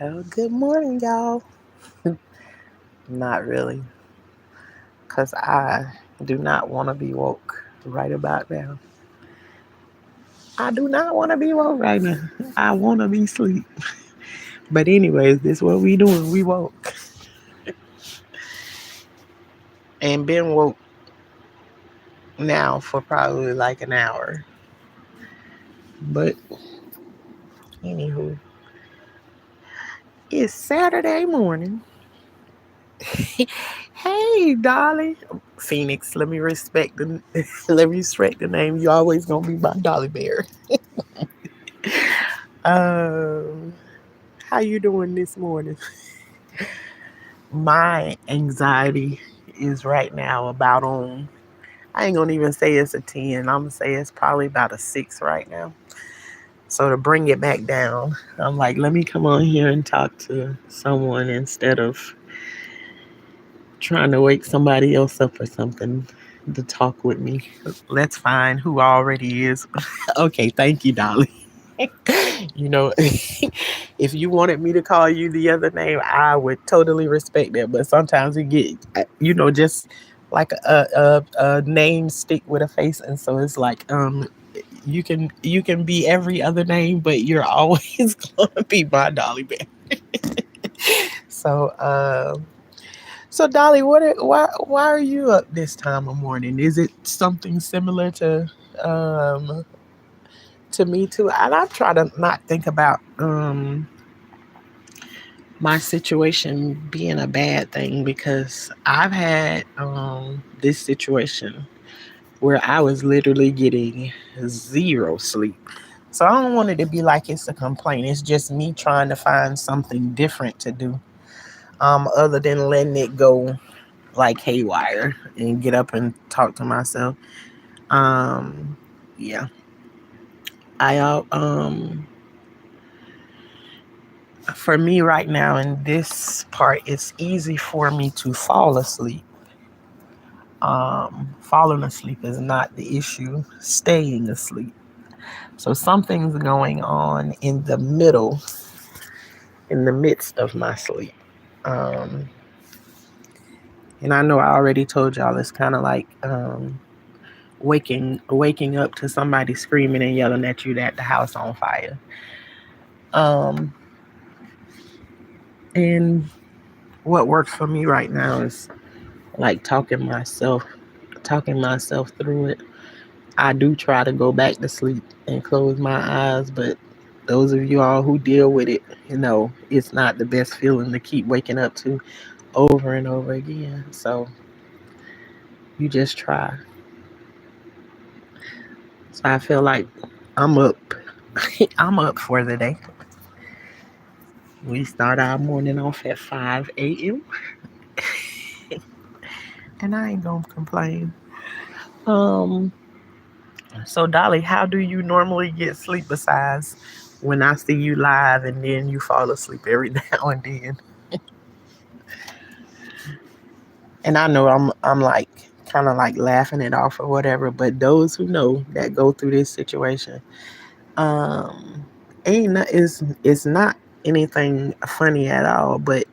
Well, good morning, y'all. Not really, because I do not want to be woke right about now. I do not want to be woke right now. I want to be asleep. But anyways, this is what we doing. We woke and been woke now for probably like an hour. But anywho, it's Saturday morning. Hey, Dolly, Phoenix. Let me respect the let me respect the name. You always gonna be my Dolly Bear. Um, how you doing this morning? My anxiety is right now about on. I ain't gonna even say it's a 10. I'm gonna say it's probably about a 6 right now. So to bring it back down, I'm like, let me come on here and talk to someone instead of trying to wake somebody else up or something to talk with me. Let's find who already is. Okay, thank you, Dolly. You know, if you wanted me to call you the other name, I would totally respect that. But sometimes you get, just like a name stick with a face, and so it's like you can be every other name, but you're always gonna be my Dolly Bear. So so Dolly, why are you up this time of morning? Is it something similar um to me too? And I try to not think about my situation being a bad thing because I've had this situation where I was literally getting zero sleep. So I don't want it to be like it's a complaint. It's just me trying to find something different to do, other than letting it go like haywire and get up and talk to myself. Um, yeah, I for me right now in this part, it's easy for me to fall asleep. Falling asleep is not the issue. Staying asleep. So something's going on in the midst of my sleep. Um, and I know I already told y'all it's kind of like waking up to somebody screaming and yelling at you that the house on fire. Um, and what works for me right now is like talking myself through it. I do try to go back to sleep and close my eyes, but those of you all who deal with it, it's not the best feeling to keep waking up to over and over again. So you just try. So I feel like I'm up. I'm up for the day. We start our morning off at 5 a.m. and I ain't gonna complain. Um, so Dolly, how do you normally get sleep besides when I see you live and then you fall asleep every now and then? And I know I'm like kind of like laughing it off or whatever, but those who know that go through this situation, um, ain't not, it's not anything funny at all. But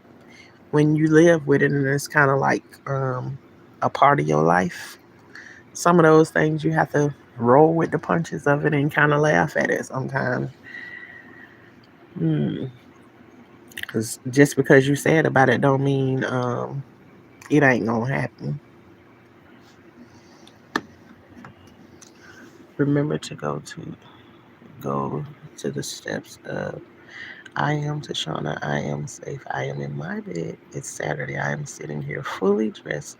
when you live with it and it's kind of like a part of your life, some of those things you have to roll with the punches of it and kind of laugh at it sometimes. Because just because you said about it don't mean it ain't gonna happen. Remember to go to the steps of I am Tashanna. I am safe. I am in my bed. It's Saturday. I am sitting here fully dressed.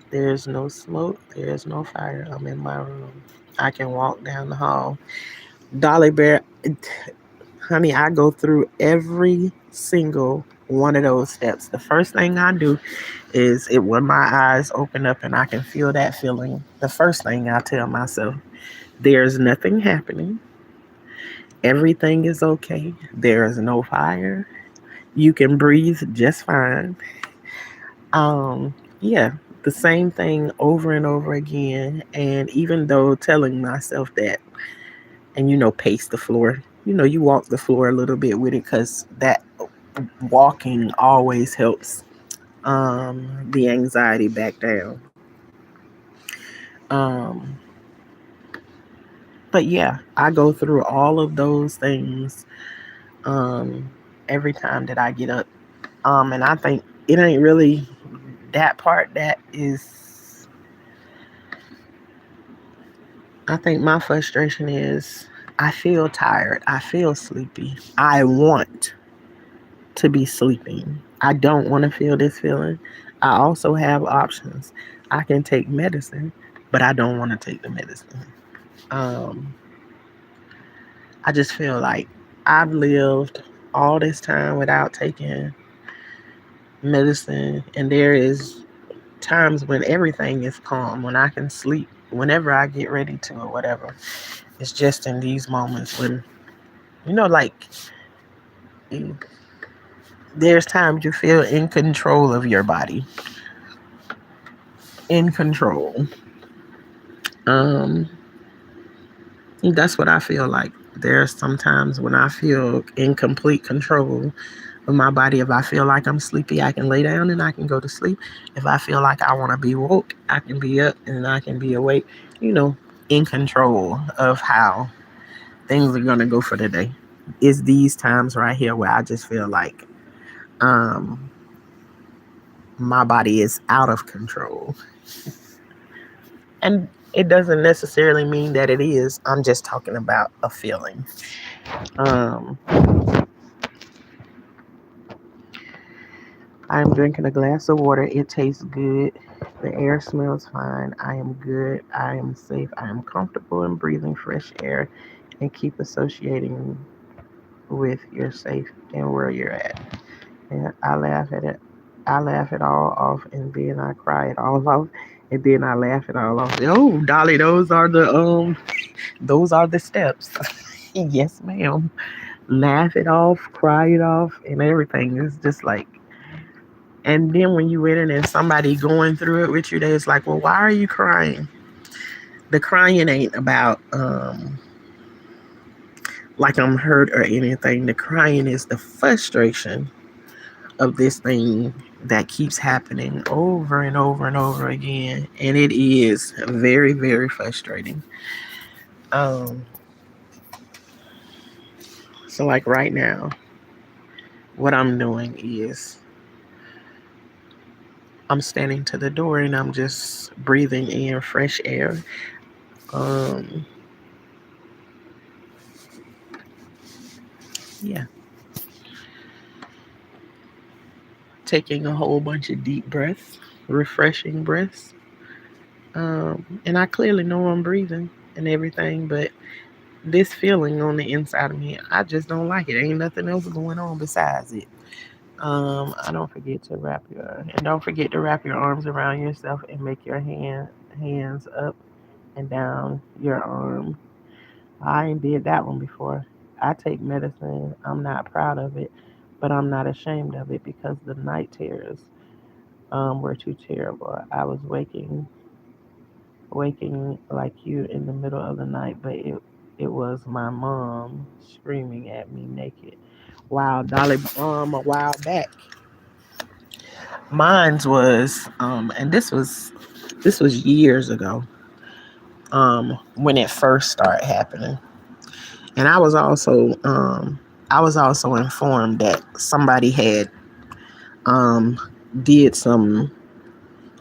There is no smoke. There is no fire. I'm in my room. I can walk down the hall. Dolly Bear, honey, I go through every single one of those steps. The first thing I do is it when my eyes open up and I can feel that feeling. The first thing I tell myself, there's nothing happening. Everything is okay. There is no fire. You can breathe just fine. Yeah, the same thing over and over again. And even though telling myself that, and pace the floor, you walk the floor a little bit with it because that walking always helps the anxiety back down. Um, but yeah, I go through all of those things um, every time that I get up. And I think it ain't really that part that is. I think my frustration is I feel tired. I feel sleepy. I want to be sleeping. I don't want to feel this feeling. I also have options. I can take medicine, but I don't want to take the medicine. Um, I just feel like I've lived all this time without taking medicine, and there is times when everything is calm, when I can sleep, whenever I get ready to, or whatever. It's just in these moments when, like, there's times you feel in control of your body, in control. Um, that's what I feel like. There's sometimes when I feel in complete control of my body. If I feel like I'm sleepy, I can lay down and I can go to sleep. If I feel like I want to be woke, I can be up and I can be awake, you know, in control of how things are going to go for the day. It's these times right here where I just feel like um, my body is out of control. And it doesn't necessarily mean that it is. I'm just talking about a feeling. Um, I'm drinking a glass of water. It tastes good. The air smells fine. I am good. I am safe. I am comfortable in breathing fresh air and keep associating with you're safe and where you're at. And I laugh at it. I laugh it all off and then I cry it all off and then I laugh it all off. Oh, Dolly, those are the steps. Yes, ma'am. Laugh it off, cry it off, and everything. It's just like, and then when you in it and somebody going through it with you, they it's like, well, why are you crying? The crying ain't about like I'm hurt or anything. The crying is the frustration of this thing that keeps happening over and over and over again, and it is very, very frustrating. Um, so like right now, what I'm doing is I'm standing to the door and I'm just breathing in fresh air. Um, yeah, taking a whole bunch of deep breaths, refreshing breaths. And I clearly know I'm breathing and everything, but this feeling on the inside of me, I just don't like it. Ain't nothing else going on besides it. I don't forget to don't forget to wrap your arms around yourself and make your hands up and down your arm. I ain't did that one before. I take medicine. I'm not proud of it, but I'm not ashamed of it because the night terrors were too terrible. I was waking like you in the middle of the night, but it was my mom screaming at me naked. Wow, Dolly, a while back. Mine's was, and this was years ago, when it first started happening, and I was also informed that somebody had um did some,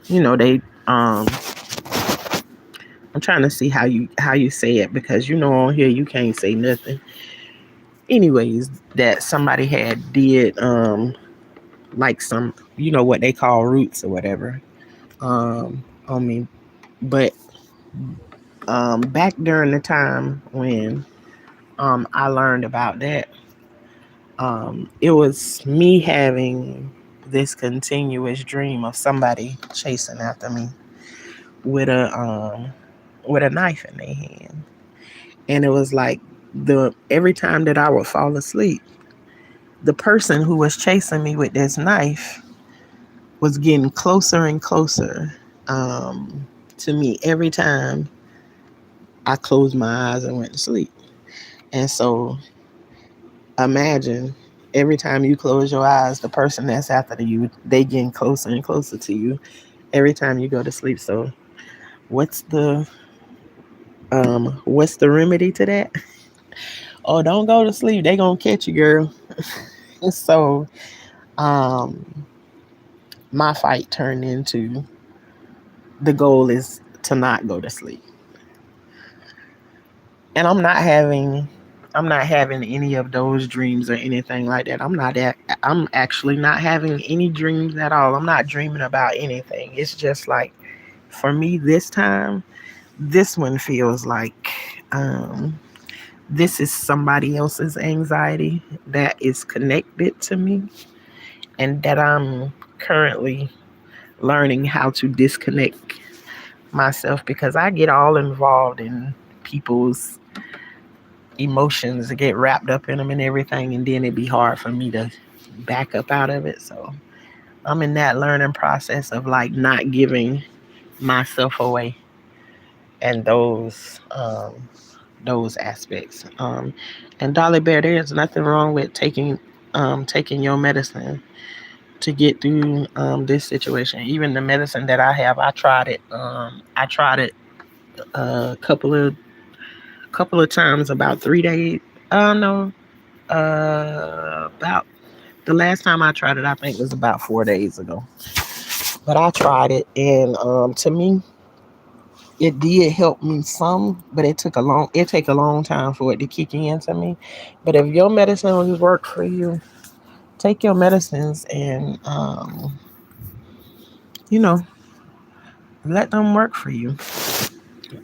they I'm trying to see how you say it because on here you can't say nothing. Anyways, that somebody had did like some, what they call roots or whatever on me. But back during the time when I learned about that, It was me having this continuous dream of somebody chasing after me with a knife in their hand. And it was like the every time that I would fall asleep, the person who was chasing me with this knife was getting closer and closer to me every time I closed my eyes and went to sleep. And so imagine every time you close your eyes, the person that's after you, they getting closer and closer to you every time you go to sleep. So what's the remedy to that? Oh, don't go to sleep. They gonna catch you, girl. So um my fight turned into the goal is to not go to sleep. And I'm not having any of those dreams or anything like that. I'm actually not having any dreams at all. I'm not dreaming about anything. It's just like for me this time, this one feels like um this is somebody else's anxiety that is connected to me and that I'm currently learning how to disconnect myself because I get all involved in people's emotions, get wrapped up in them and everything, and then it'd be hard for me to back up out of it. So I'm in that learning process of like not giving myself away and those aspects. And Dolly Bear, there's nothing wrong with taking your medicine to get through this situation. Even the medicine that I have, I tried it. I tried it a couple of times, about 3 days. No, about the last time I tried it, I think was about 4 days ago. But I tried it, and to me, it did help me some, but it take a long time for it to kick in to me. But if your medicine will work for you, take your medicines and you know let them work for you.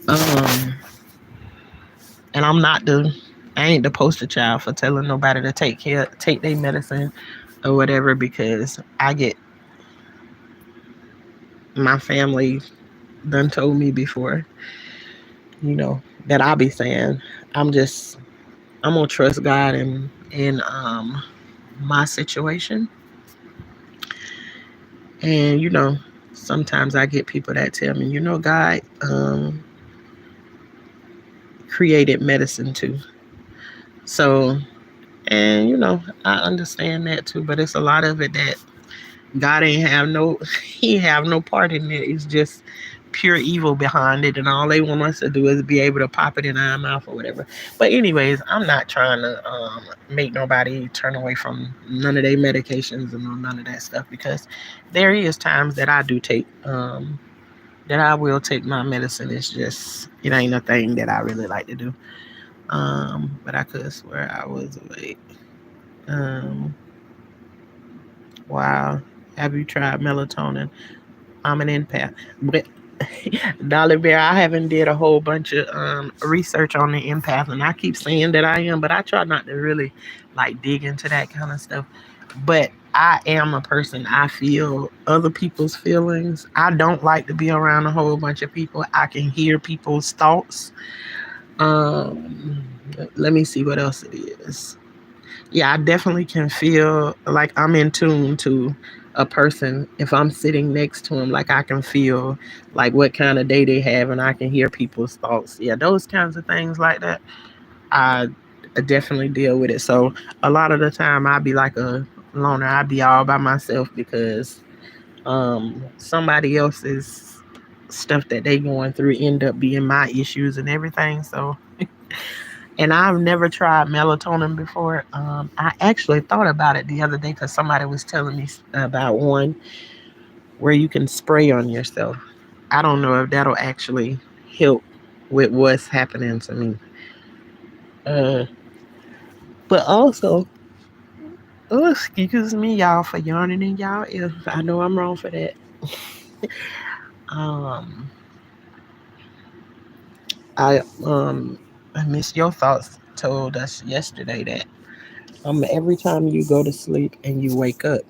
Um, and I ain't the poster child for telling nobody to take their medicine or whatever because I get my family done told me before, that I'll be saying I'm just I'm gonna trust God in my situation. And sometimes I get people that tell me, God created medicine too. So, and I understand that too, but it's a lot of it that God ain't have no he have no part in it. It's just pure evil behind it, and all they want us to do is be able to pop it in our mouth or whatever. But anyways, I'm not trying to make nobody turn away from none of their medications and none of that stuff because there is times that I do take that I will take my medicine. It's just it ain't a thing that I really like to do. But I could swear I was awake. Um, wow. Have you tried melatonin? I'm an empath. But Dolly Bear, I haven't did a whole bunch of research on the empath, and I keep saying that I am, but I try not to really like dig into that kind of stuff. But I am a person. I feel other people's feelings. I don't like to be around a whole bunch of people. I can hear people's thoughts. Um, Let me see what else it is. Yeah, I definitely can feel like I'm in tune to a person if I'm sitting next to them. Like I can feel like what kind of day they have, and I can hear people's thoughts. Yeah, those kinds of things like that. I definitely deal with it. So a lot of the time, I'll be like a loner. I'll be all by myself because somebody else's stuff that they going through end up being my issues and everything. So and I've never tried melatonin before. I actually thought about it the other day because somebody was telling me about one where you can spray on yourself. I don't know if that'll actually help with what's happening to me. Uh, but also, oh, excuse me, y'all, for yawning in y'all ear. I know I'm wrong for that. Um, I Miss Your Thoughts told us yesterday that Every time you go to sleep and you wake up,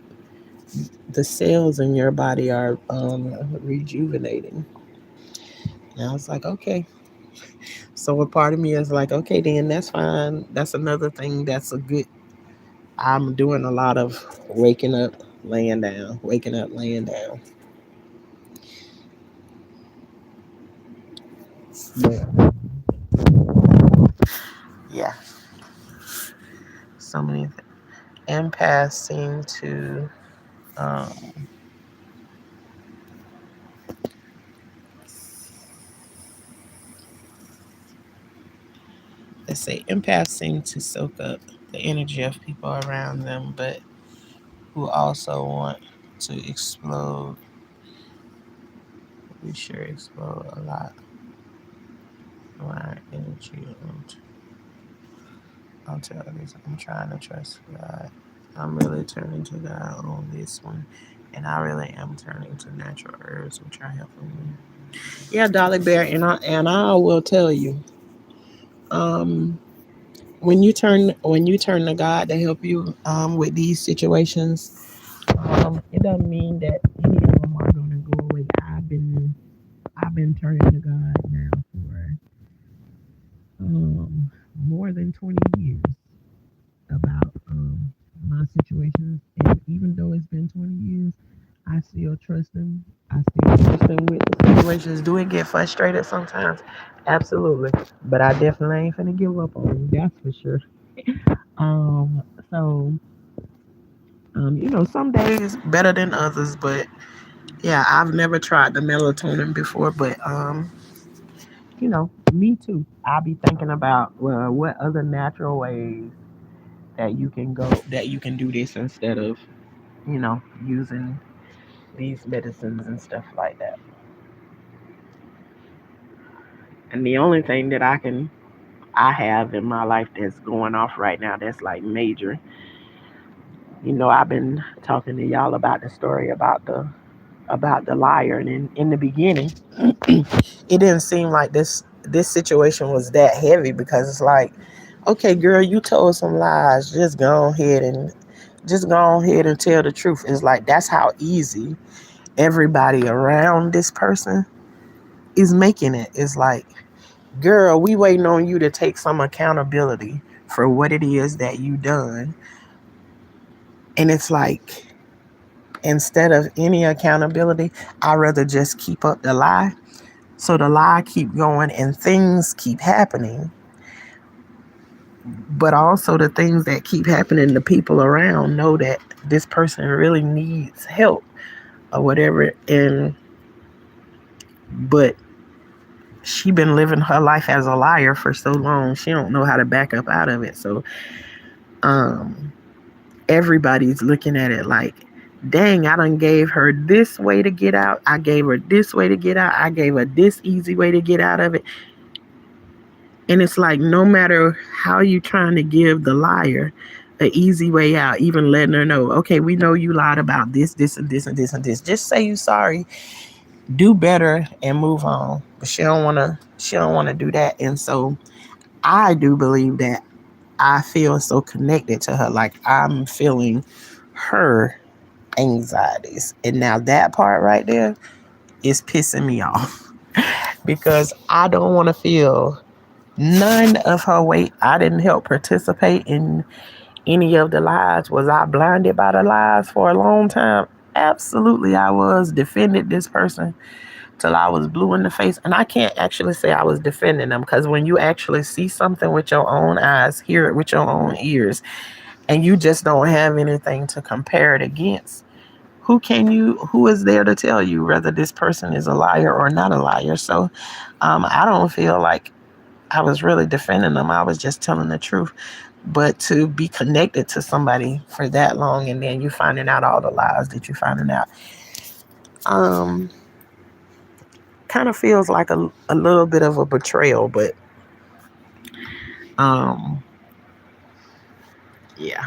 the cells in your body are rejuvenating. And I was like, okay. So a part of me is like, okay, then that's fine. That's another thing. That's a good. I'm doing a lot of waking up, laying down, waking up, laying down. But yeah, so many empaths seem to. Um, let's say empaths seem to soak up the energy of people around them, but who also want to explode. We sure explode a lot of our energy onto others. I'm trying to trust God. I'm really turning to God on this one. And I really am turning to natural herbs, which are helping me. Yeah, Dolly Bear, and I will tell you, um, when you turn to God to help you with these situations, it doesn't mean that any of them are gonna go away. I've been turning to God now for more than 20 years about my situations, and even though it's been 20 years, I still trust him. I still trust him with the situations. Do it get frustrated sometimes? Absolutely, but I definitely ain't finna give up on him. That's for sure. So some days better than others, but yeah, I've never tried the melatonin before, but me too. I'll be thinking about, well, what other natural ways that you can do this instead of using these medicines and stuff like that. And the only thing that I have in my life that's going off right now that's like major. I've been talking to y'all about the story about the liar, and in the beginning, it didn't seem like this situation was that heavy because it's like, okay, girl, you told some lies. Just go ahead and tell the truth. It's like that's how easy everybody around this person is making it. It's like, girl, we waiting on you to take some accountability for what it is that you done. And it's like, instead of any accountability, I'd rather just keep up the lie. So the lie keep going and things keep happening. But also the things that keep happening, the people around know that this person really needs help or whatever. And but she been living her life as a liar for so long, she don't know how to back up out of it. So um everybody's looking at it like, dang, I done gave her this way to get out. I gave her this way to get out. I gave her this easy way to get out of it. And it's like, no matter how you trying to give the liar an easy way out, even letting her know, okay, we know you lied about this, this, and this, and this, and this. Just say you sorry, do better, and move on. But she don't wanna. She don't wanna do that. And so I do believe that I feel so connected to her. Like I'm feeling her anxieties. And now that part right there is pissing me off because I don't want to feel none of her weight. I didn't help participate in any of the lies. Was I blinded by the lies for a long time? Absolutely, I was. Defended this person till I was blue in the face. And I can't actually say I was defending them because when you actually see something with your own eyes, hear it with your own ears, and you just don't have anything to compare it against, who is there to tell you whether this person is a liar or not a liar? So I don't feel like I was really defending them. I was just telling the truth. But to be connected to somebody for that long and then you finding out all the lies that you're finding out, um, kind of feels like a little bit of a betrayal. But um, yeah,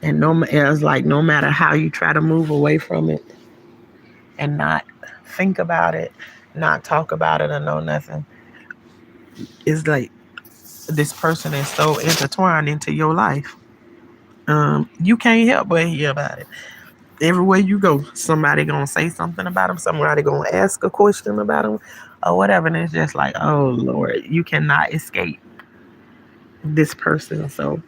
and it's like no matter how you try to move away from it and not think about it, not talk about it or know nothing, it's like this person is so intertwined into your life. You can't help but hear about it. Everywhere you go, somebody gonna say something about them. Somebody gonna ask a question about them, or whatever. And it's just like, oh Lord, you cannot escape this person. So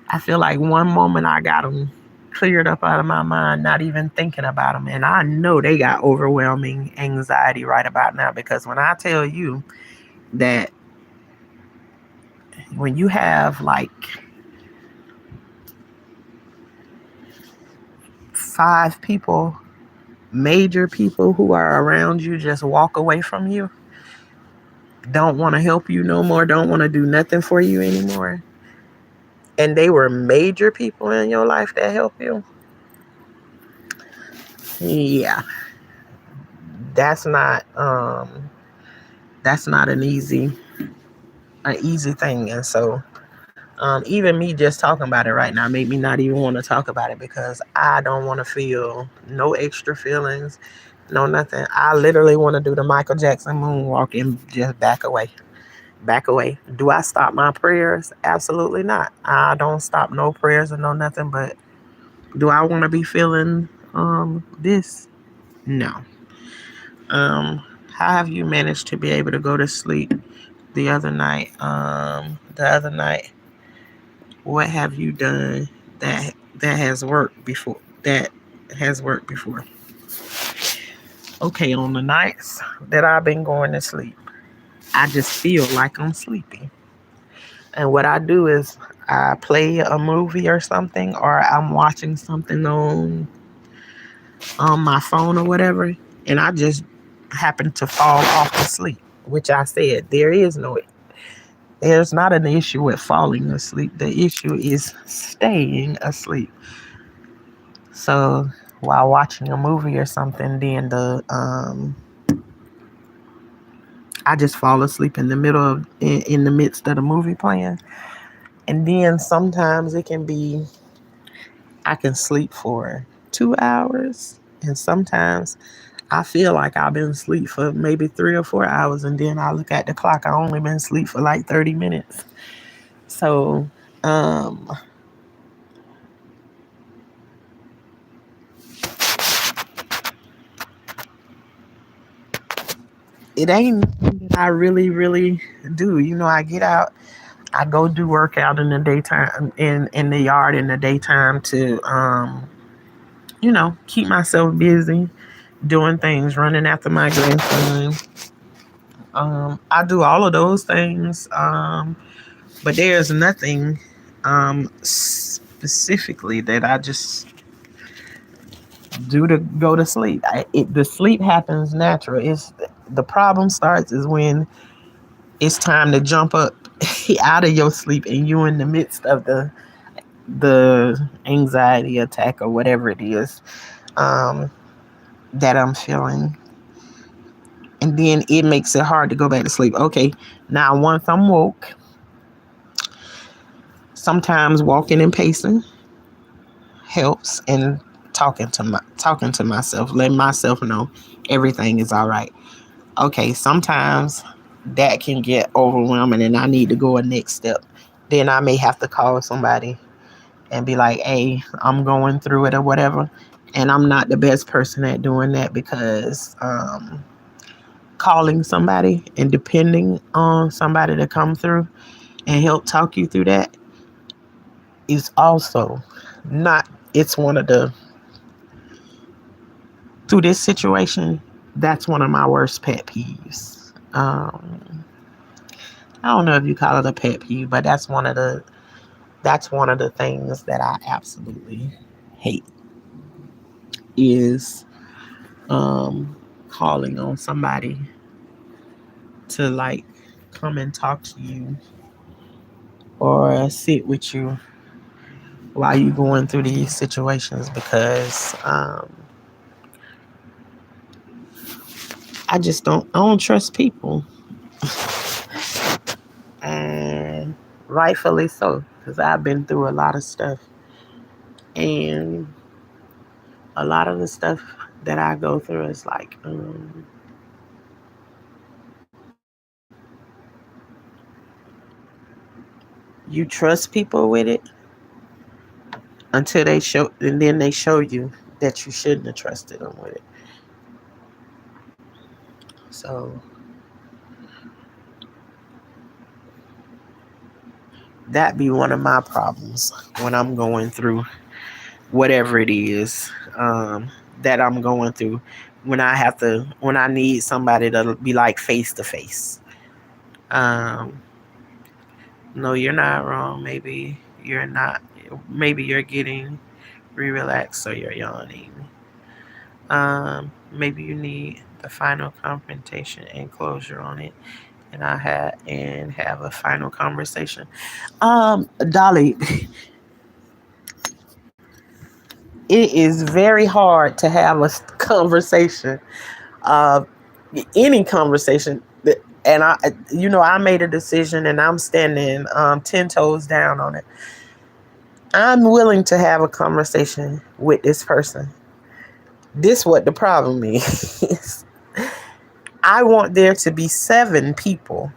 I feel like one moment I got them cleared up out of my mind, not even thinking about them, and I know they got overwhelming anxiety right about now, because when I tell you that when you have like 5 people, major people who are around you, just walk away from you, don't want to help you no more, don't want to do nothing for you anymore, and they were major people in your life that help you, yeah, that's not that's not an easy thing. And so even me just talking about it right now made me not even want to talk about it, because I don't want to feel no extra feelings, no nothing. I literally want to do the Michael Jackson moonwalk and just back away. Back away. Do I stop my prayers? Absolutely not. I don't stop no prayers or no nothing. But do I want to be feeling this? No. How have you managed to be able to go to sleep the other night? The other night, what have you done that has worked before? That has worked before. Okay, on the nights that I've been going to sleep, I just feel like I'm sleepy. And what I do is I play a movie or something, or I'm watching something on my phone or whatever, and I just happen to fall off to sleep. Which I said there's not an issue with falling asleep. The issue is staying asleep. So while watching a movie or something, then I just fall asleep in the middle of in the midst of the movie playing. And then sometimes it can be I can sleep for 2 hours, and sometimes I feel like I've been asleep for maybe 3 or 4 hours, and then I look at the clock. I only been asleep for like 30 minutes. So um, it ain't nothing that I really do. I get out. I go do workout in the daytime, in the yard in the daytime, to keep myself busy doing things, running after my grandson. I do all of those things, but there's nothing specifically that I just do to go to sleep. The sleep happens natural. The problem starts is when it's time to jump up out of your sleep, and you in the midst of the anxiety attack or whatever it is um, that I'm feeling. And then it makes it hard to go back to sleep. Okay, now once I'm woke, sometimes walking and pacing helps, and talking to myself, letting myself know everything is all right. Okay, sometimes that can get overwhelming and I need to go a next step. Then I may have to call somebody and be like, hey, I'm going through it or whatever. And I'm not the best person at doing that, because calling somebody and depending on somebody to come through and help talk you through that is also not, it's one of the, through this situation, that's one of my worst pet peeves. I don't know if you call it a pet peeve, but that's one of the things that I absolutely hate, is calling on somebody to like come and talk to you or sit with you while you going through these situations, because I don't trust people, and rightfully so, because I've been through a lot of stuff, and a lot of the stuff that I go through is like You trust people with it until they show, and then they show you that you shouldn't have trusted them with it. So that be one of my problems when I'm going through whatever it is that I'm going through. When I need somebody to be like face to face. Um, no, you're not wrong. Maybe you're not. Maybe you're getting relaxed, so you're yawning. Maybe you need the final confrontation and closure on it, and have a final conversation. Dolly, it is very hard to have a conversation, uh, any conversation. And I made a decision, and I'm standing 10 toes down on it. I'm willing to have a conversation with this person. This what the problem is. I want there to be 7 people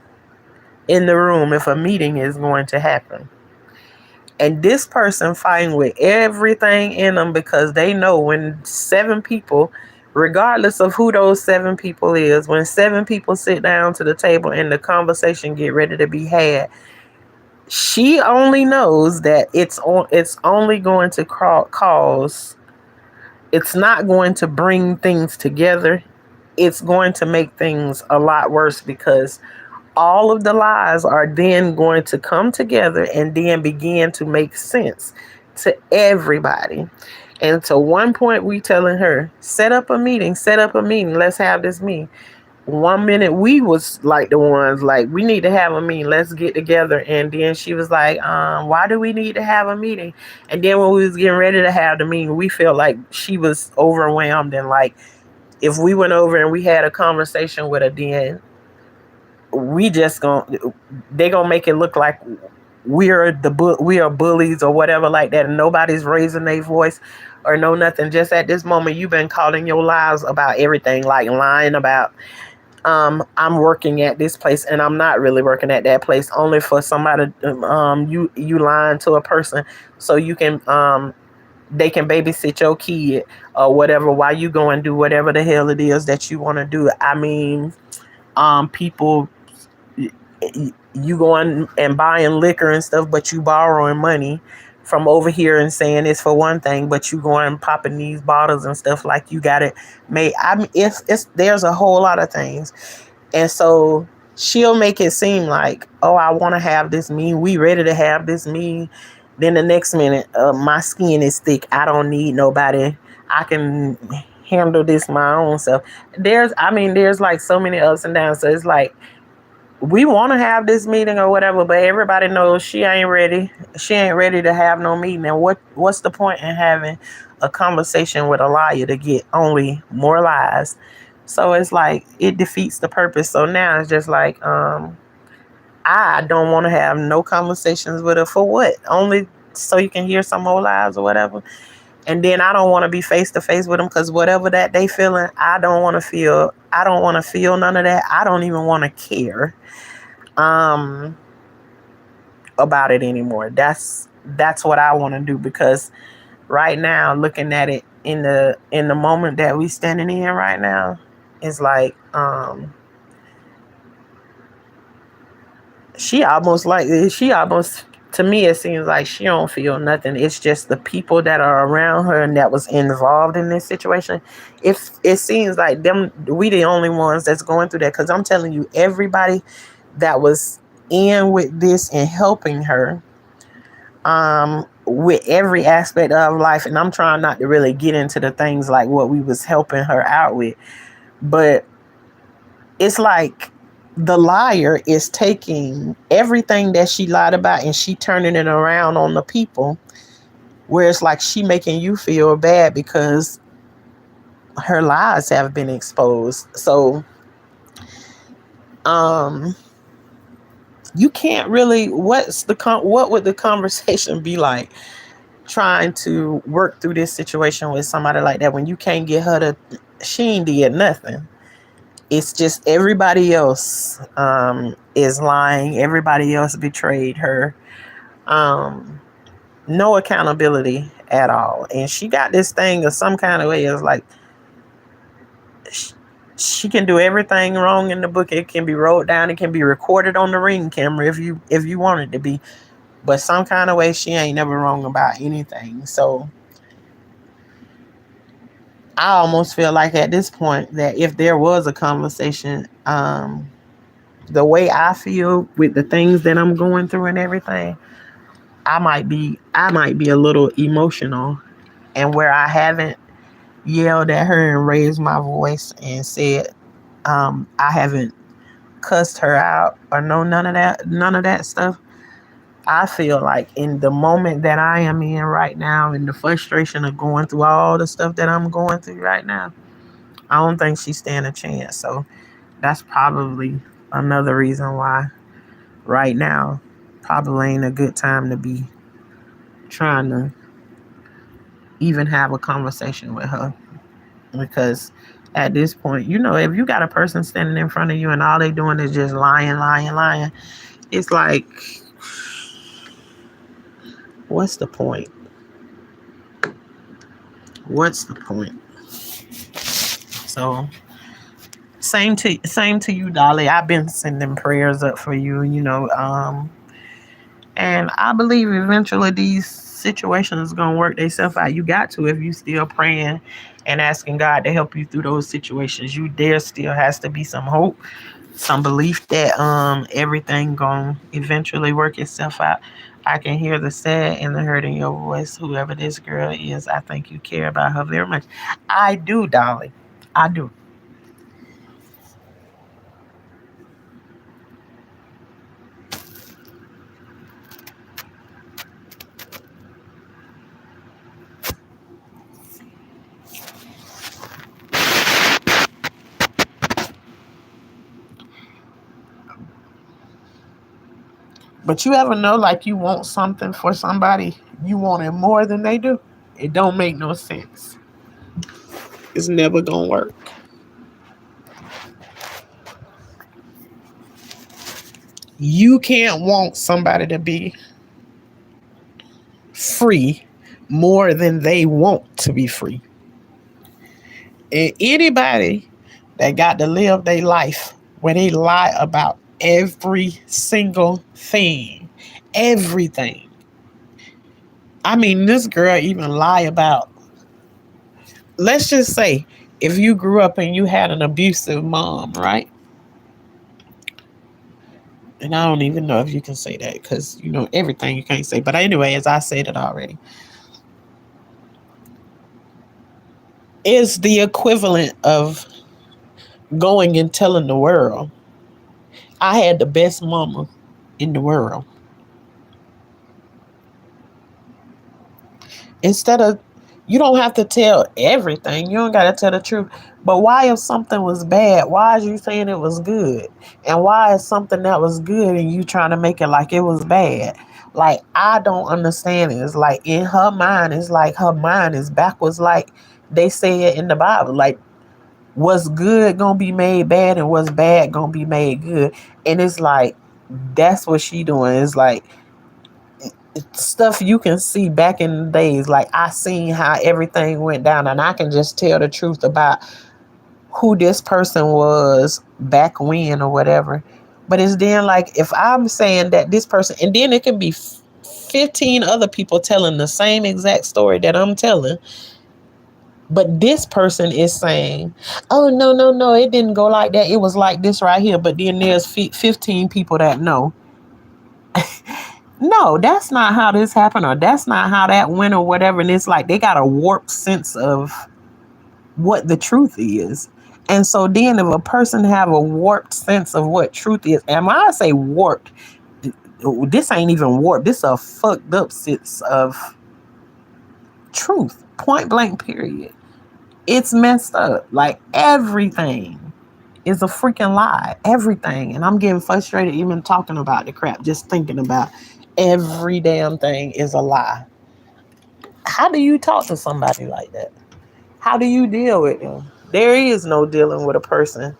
in the room if a meeting is going to happen. And this person fighting with everything in them because they know when 7 people, regardless of who those 7 people is, when 7 people sit down to the table and the conversation get ready to be had, she only knows that it's only going to cause, it's not going to bring things together. It's going to make things a lot worse because all of the lies are then going to come together and then begin to make sense to everybody. And to one point, we telling her, set up a meeting, let's have this meeting. One minute we was like the ones like, we need to have a meeting, let's get together. And then she was like, why do we need to have a meeting? And then when we was getting ready to have the meeting, we felt like she was overwhelmed, and like if we went over and we had a conversation with her, then we just gonna, they gonna make it look like we are bullies or whatever like that, and nobody's raising their voice or no nothing. Just at this moment, you've been calling your lies about everything, like lying about, I'm working at this place and I'm not really working at that place, only for somebody, you lying to a person so you can, they can babysit your kid or whatever while you go and do whatever the hell it is that you want to do. I mean, people, you going and buying liquor and stuff, but you borrowing money from over here and saying it's for one thing, but you going and popping these bottles and stuff like you got it made. I mean, it's there's a whole lot of things, and so she'll make it seem like, oh, I want to have this meeting. We ready to have this meeting. Then the next minute, my skin is thick. I don't need nobody. I can handle this my own self. There's like so many ups and downs. So it's like, we want to have this meeting or whatever, but everybody knows she ain't ready. She ain't ready to have no meeting. And what's the point in having a conversation with a liar to get only more lies? So it's like it defeats the purpose. So now it's just like, I don't want to have no conversations with her for what? Only so you can hear some more lies or whatever. And then I don't want to be face to face with them because whatever that they feeling, I don't want to feel. I don't want to feel none of that. I don't even want to care um about it anymore. That's what I want to do, because right now, looking at it in the moment that we standing in right now, it's like, she almost, to me it seems like she don't feel nothing. It's just the people that are around her and that was involved in this situation. If it seems like them, we the only ones that's going through that, because I'm telling you, everybody that was in with this and helping her, with every aspect of life, and I'm trying not to really get into the things like what we was helping her out with, but it's like the liar is taking everything that she lied about and she turning it around on the people, where it's like she making you feel bad because her lies have been exposed. So um you can't really, what would the conversation be like trying to work through this situation with somebody like that when you can't get her to, she ain't did nothing. It's just everybody else is lying, everybody else betrayed her. Um, no accountability at all. And she got this thing of some kind of way. It's like she can do everything wrong in the book. It can be wrote down. It can be recorded on the ring camera if you want it to be. But some kind of way, she ain't never wrong about anything. So I almost feel like at this point that if there was a conversation, the way I feel with the things that I'm going through and everything, I might be a little emotional, and where I haven't yelled at her and raised my voice and said, I haven't cussed her out or no none of that stuff. I feel like in the moment that I am in right now, in the frustration of going through all the stuff that I'm going through right now, I don't think she stand a chance. So that's probably another reason why right now probably ain't a good time to be trying to even have a conversation with her. Because at this point, if you got a person standing in front of you and all they doing is just lying, lying, lying, it's like, what's the point? What's the point? So same to you, Dolly. I've been sending prayers up for you, and I believe eventually these situations are gonna work themselves out. You got to, if you still praying and asking God to help you through those situations. There still has to be some hope, some belief that everything gonna eventually work itself out. I can hear the sad and the hurt in your voice. Whoever this girl is, I think you care about her very much. I do, Dolly. I do. But you ever know, like, you want something for somebody, you want it more than they do? It don't make no sense. It's never gonna work. You can't want somebody to be free more than they want to be free. And anybody that got to live their life where they lie about every single thing, everything. I mean, this girl even lie about, let's just say, if you grew up and you had an abusive mom, right? And I don't even know if you can say that because, everything you can't say. But anyway, as I said it already, is the equivalent of going and telling the world, I had the best mama in the world. Instead of, you don't have to tell everything. You don't got to tell the truth. But why, if something was bad, why is you saying it was good? And why is something that was good and you trying to make it like it was bad? Like, I don't understand it. It's like in her mind, it's like her mind is backwards. Like they say it in the Bible. Like, what's good gonna be made bad and what's bad gonna be made good. And it's like, that's what she doing. It's like stuff you can see back in the days. Like, I seen how everything went down and I can just tell the truth about who this person was back when or whatever. But it's then like, if I'm saying that this person, and then it can be 15 other people telling the same exact story that I'm telling, but this person is saying, oh, no, no, no, it didn't go like that, it was like this right here. But then there's 15 people that know, no, that's not how this happened, or that's not how that went, or whatever. And it's like they got a warped sense of what the truth is. And so then if a person have a warped sense of what truth is, and when I say warped, this ain't even warped, this a fucked up sense of truth, point blank period. It's messed up. Like, everything is a freaking lie, everything. And I'm getting frustrated even talking about the crap, just thinking about every damn thing is a lie. How do you talk to somebody like that? How do you deal with them? There is no dealing with a person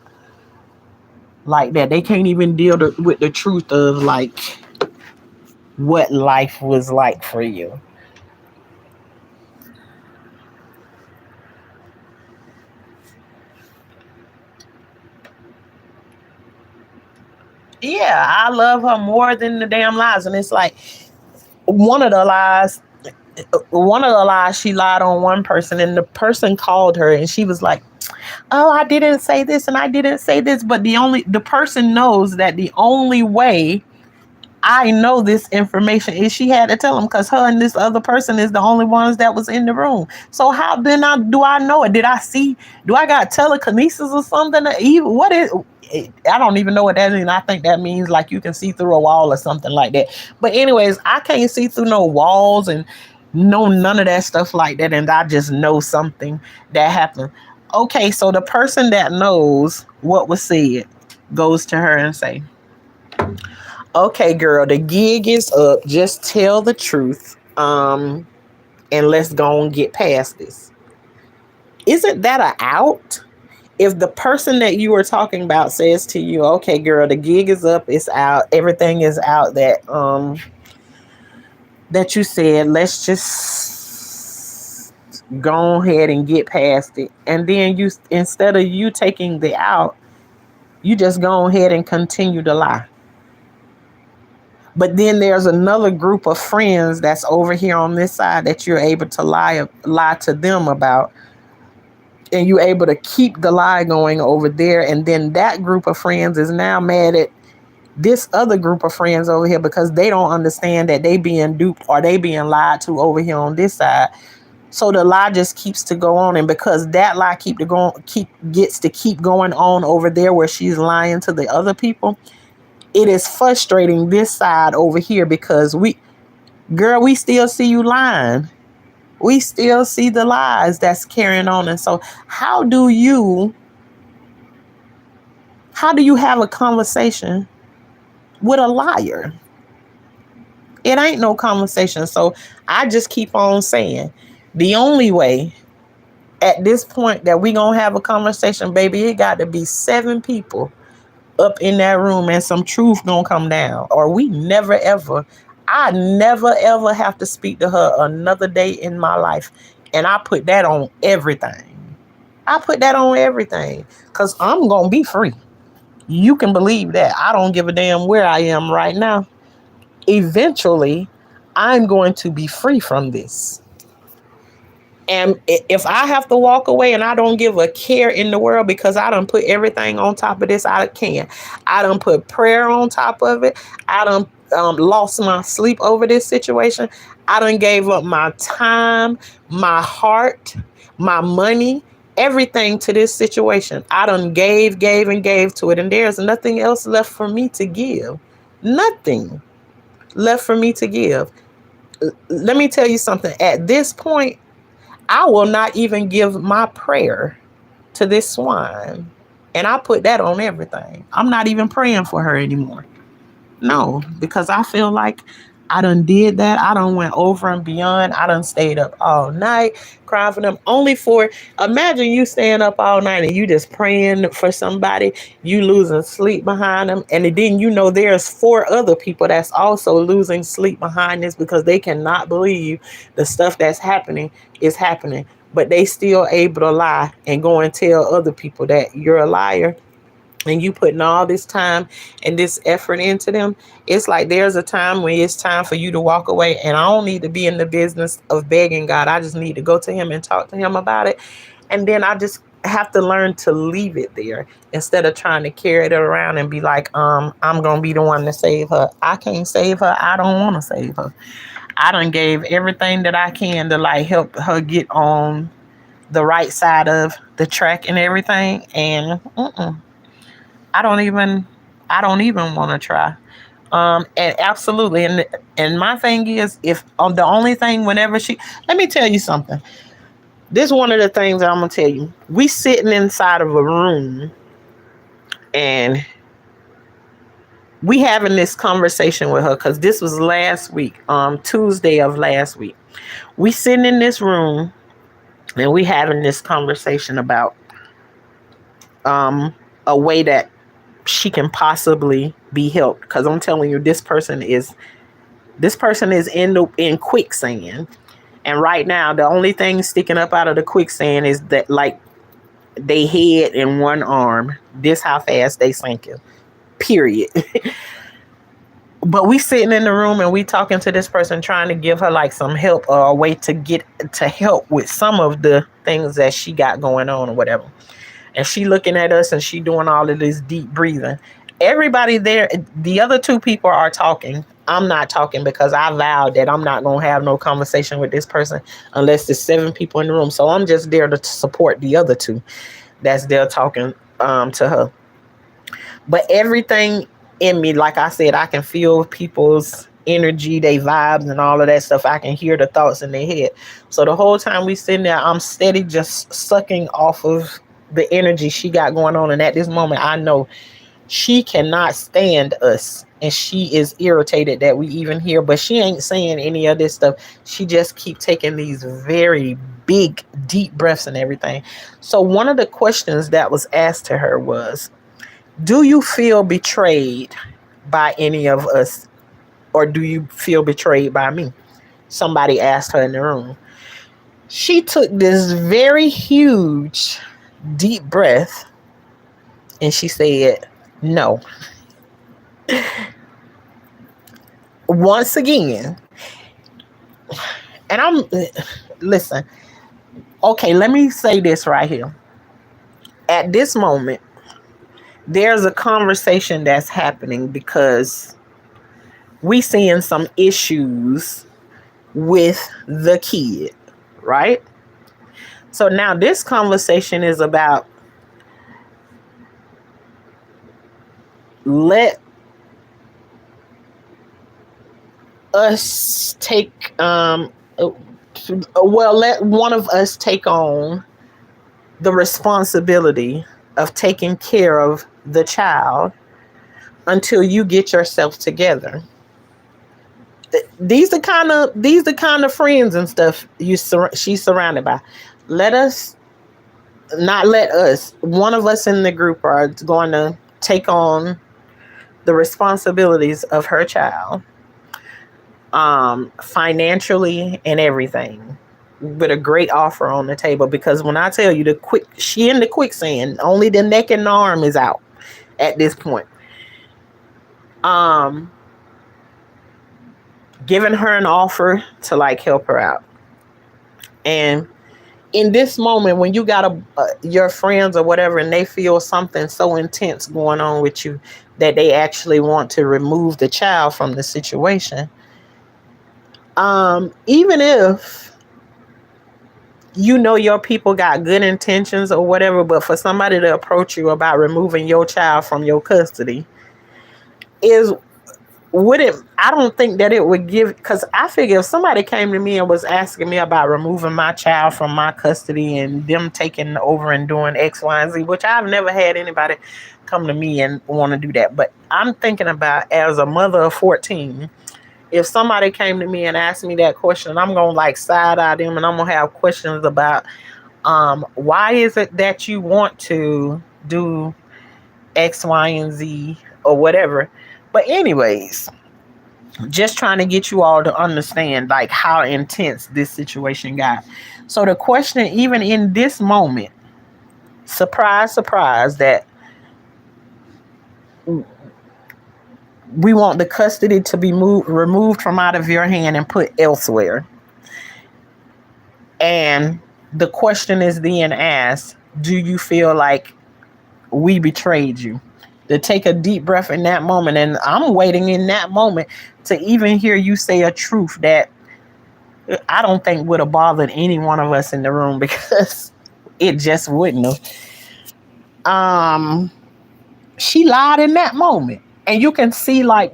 like that. They can't even deal with the truth of, like, what life was like for you. Yeah, I love her more than the damn lies. And it's like one of the lies, one of the lies she lied on one person, and the person called her and she was like, oh, I didn't say this and I didn't say this. But the person knows that the only way I know this information is she had to tell him, because her and this other person is the only ones that was in the room. So how then I know it? Did I see? Do I got telekinesis or something? Even what is? I don't even know what that means. I think that means like you can see through a wall or something like that. But anyways, I can't see through no walls and know none of that stuff like that. And I just know something that happened. Okay, so the person that knows what was said goes to her and say, okay, girl, the gig is up. Just tell the truth. And let's go and get past this. Isn't that a out? If the person that you were talking about says to you, okay, girl, the gig is up, it's out, everything is out that you said, let's just go ahead and get past it. And then you, instead of you taking the out, you just go ahead and continue to lie. But then there's another group of friends that's over here on this side that you're able to lie to them about, and you're able to keep the lie going over there. And then that group of friends is now mad at this other group of friends over here because they don't understand that they being duped or they being lied to over here on this side. So the lie just keeps to go on, and because that lie gets to keep going on over there where she's lying to the other people, it is frustrating this side over here because girl, we still see you lying. We still see the lies that's carrying on. And so how do you have a conversation with a liar? It ain't no conversation. So I just keep on saying the only way at this point that we gonna have a conversation, baby, it got to be 7 people up in that room and some truth gonna come down, or we never ever, I never ever have to speak to her another day in my life. And I put that on everything. I put that on everything because I'm gonna be free. You can believe that. I don't give a damn where I am right now. Eventually I'm going to be free from this. And if I have to walk away, and I don't give a care in the world because I done put everything on top of this, I can. I done put prayer on top of it. I done lost my sleep over this situation. I done gave up my time, my heart, my money, everything to this situation. I done gave, and gave to it. And there's nothing else left for me to give. Nothing left for me to give. Let me tell you something. At this point, I will not even give my prayer to this swine. And I put that on everything. I'm not even praying for her anymore. No, because I feel like I done did that. I done went over and beyond. I done stayed up all night crying for them. Only for, imagine you staying up all night and you just praying for somebody, you losing sleep behind them. And then there's 4 other people that's also losing sleep behind this because they cannot believe the stuff that's happening is happening. But they still able to lie and go and tell other people that you're a liar, and you putting all this time and this effort into them. It's like there's a time when it's time for you to walk away. And I don't need to be in the business of begging God. I just need to go to him and talk to him about it. And then I just have to learn to leave it there instead of trying to carry it around and be like, I'm gonna be the one to save her. I can't save her. I don't want to save her. I done gave everything that I can to like help her get on the right side of the track and everything. And I don't even I don't even want to try. And absolutely, and my thing is, if the only thing whenever let me tell you something. This is one of the things that I'm gonna tell you. We sitting inside of a room, and we having this conversation with her because this was last week, Tuesday of last week. We sitting in this room, and we having this conversation about a way that she can possibly be helped, because I'm telling you, this person is This person is in quicksand, and right now the only thing sticking up out of the quicksand is that like they head and one arm. This how fast they sinking. Period. But we sitting in the room and we talking to this person, trying to give her like some help or a way to get to help with some of the things that she got going on or whatever. And she looking at us and she doing all of this deep breathing. Everybody there, the other two people are talking. I'm not talking because I vowed that I'm not going to have no conversation with this person unless there's 7 people in the room. So I'm just there to support the other two that's there talking to her. But everything in me, like I said, I can feel people's energy, they vibes and all of that stuff. I can hear the thoughts in their head. So the whole time we sitting there, I'm steady just sucking off of the energy she got going on. And at this moment, I know she cannot stand us. And she is irritated that we even here, but she ain't saying any of this stuff. She just keep taking these very big, deep breaths and everything. So one of the questions that was asked to her was, do you feel betrayed by any of us, or do you feel betrayed by me? Somebody asked her in the room. She took this very huge, deep breath and she said, no. Once again, and listen, okay, let me say this right here. At this moment, there's a conversation that's happening because we seeing some issues with the kid, right? So now this conversation is about let us take let one of us take on the responsibility of taking care of the child until you get yourself together. These the kind of friends and stuff she's surrounded by. Let us not let us one of us in the group are going to take on the responsibilities of her child, financially and everything, with a great offer on the table. Because when I tell you she in the quicksand, only the neck and the arm is out at this point. um Giving her an offer to like help her out. And in this moment, when you got your friends or whatever, and they feel something so intense going on with you that they actually want to remove the child from the situation, even if you know your people got good intentions or whatever, but for somebody to approach you about removing your child from your custody is would it I don't think that it would give, because I figure if somebody came to me and was asking me about removing my child from my custody and them taking over and doing X, Y, and Z, which I've never had anybody come to me and want to do that. But I'm thinking about, as a mother of 14, if somebody came to me and asked me that question, I'm gonna like side eye them and I'm gonna have questions about why is it that you want to do X, Y, and Z or whatever. But anyways, just trying to get you all to understand like how intense this situation got. So the question, even in this moment, surprise, surprise, that we want the custody to be removed from out of your hand and put elsewhere. And the question is then asked, do you feel like we betrayed you? To take a deep breath in that moment. And I'm waiting in that moment to even hear you say a truth that I don't think would have bothered any one of us in the room, because it just wouldn't have. She lied in that moment. And you can see like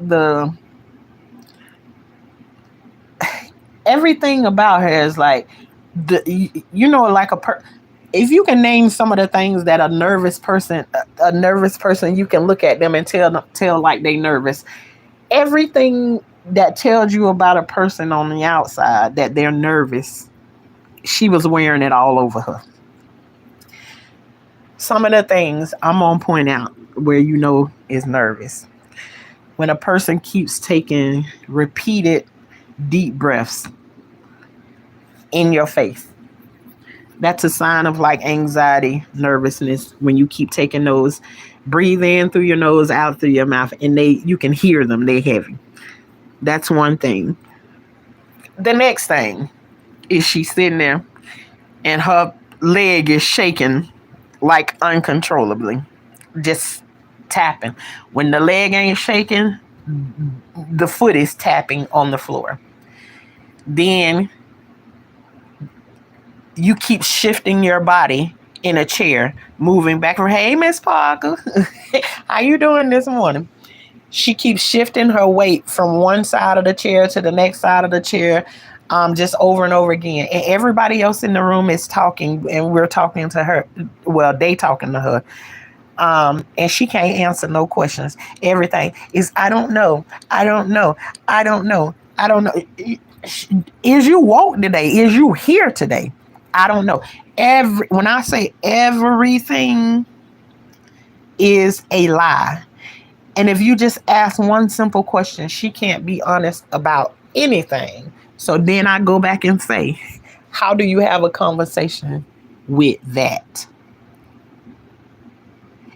everything about her is like like if you can name some of the things that a nervous person, you can look at them and tell like they nervous. Everything that tells you about a person on the outside that they're nervous, she was wearing it all over her. Some of the things I'm gonna point out where is nervous. When a person keeps taking repeated deep breaths in your face. That's a sign of like anxiety, nervousness when you keep taking those. Breathe in through your nose, out through your mouth, and you can hear them. They heavy. That's one thing. The next thing is she's sitting there and her leg is shaking like uncontrollably, just tapping. When the leg ain't shaking, the foot is tapping on the floor. Then you keep shifting your body in a chair, moving back from, hey, Miss Parker, how you doing this morning? She keeps shifting her weight from one side of the chair to the next side of the chair, just over and over again. And everybody else in the room is talking, and we're talking to her. Well, they talking to her. And she can't answer no questions. Everything is, I don't know. I don't know. I don't know. I don't know. Is you woke today? Is you here today? I don't know. When I say everything is a lie. And if you just ask one simple question, she can't be honest about anything. So then I go back and say, how do you have a conversation with that?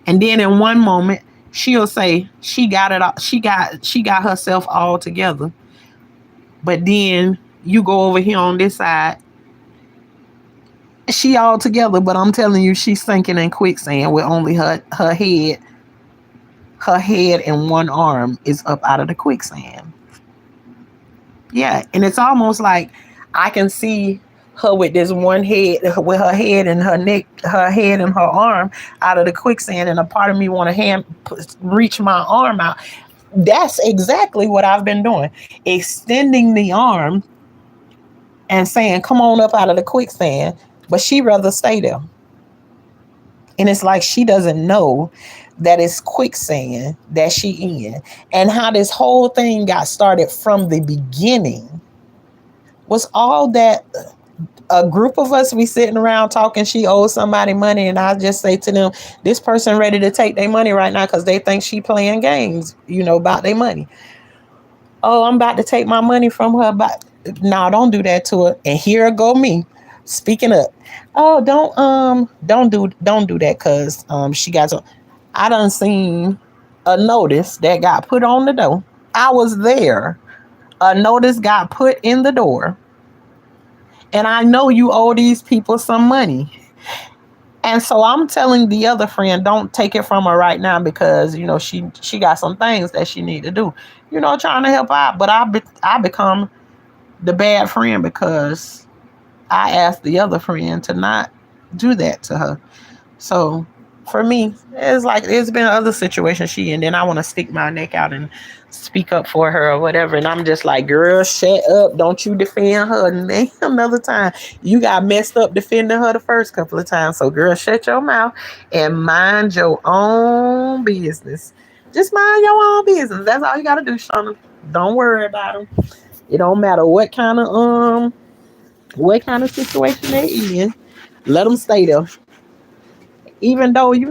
And then in one moment, she'll say she got it all, she got herself all together. But then you go over here on this side, she all together, but I'm telling you, she's sinking in quicksand with only her head and one arm is up out of the quicksand. Yeah, and it's almost like I can see her with this one head, with her head and her neck, her head and her arm out of the quicksand, and a part of me want to reach my arm out. That's exactly what I've been doing, extending the arm and saying, "Come on up out of the quicksand," but she rather stay there. And it's like she doesn't know that it's quicksand that she in. And how this whole thing got started from the beginning was all that a group of us, we sitting around talking, she owes somebody money, and I just say to them, this person ready to take their money right now because they think she playing games, about their money. Oh, I'm about to take my money from her, but no, don't do that to her. And here go me speaking up. Oh, don't do that, because she got to. I done seen a notice that got put on the door. I was there. A notice got put in the door, and I know you owe these people some money. And so I'm telling the other friend, don't take it from her right now, because she got some things that she need to do. Trying to help out, but I become the bad friend because I asked the other friend to not do that to her. So for me, it's been other situations and then I want to stick my neck out and speak up for her or whatever. And I'm just like, girl, shut up. Don't you defend her another time. You got messed up defending her the first couple of times. So girl, shut your mouth and mind your own business. Just mind your own business. That's all you got to do, Shauna. Don't worry about them. It don't matter what kind of situation they're in. Let them stay there. Even though you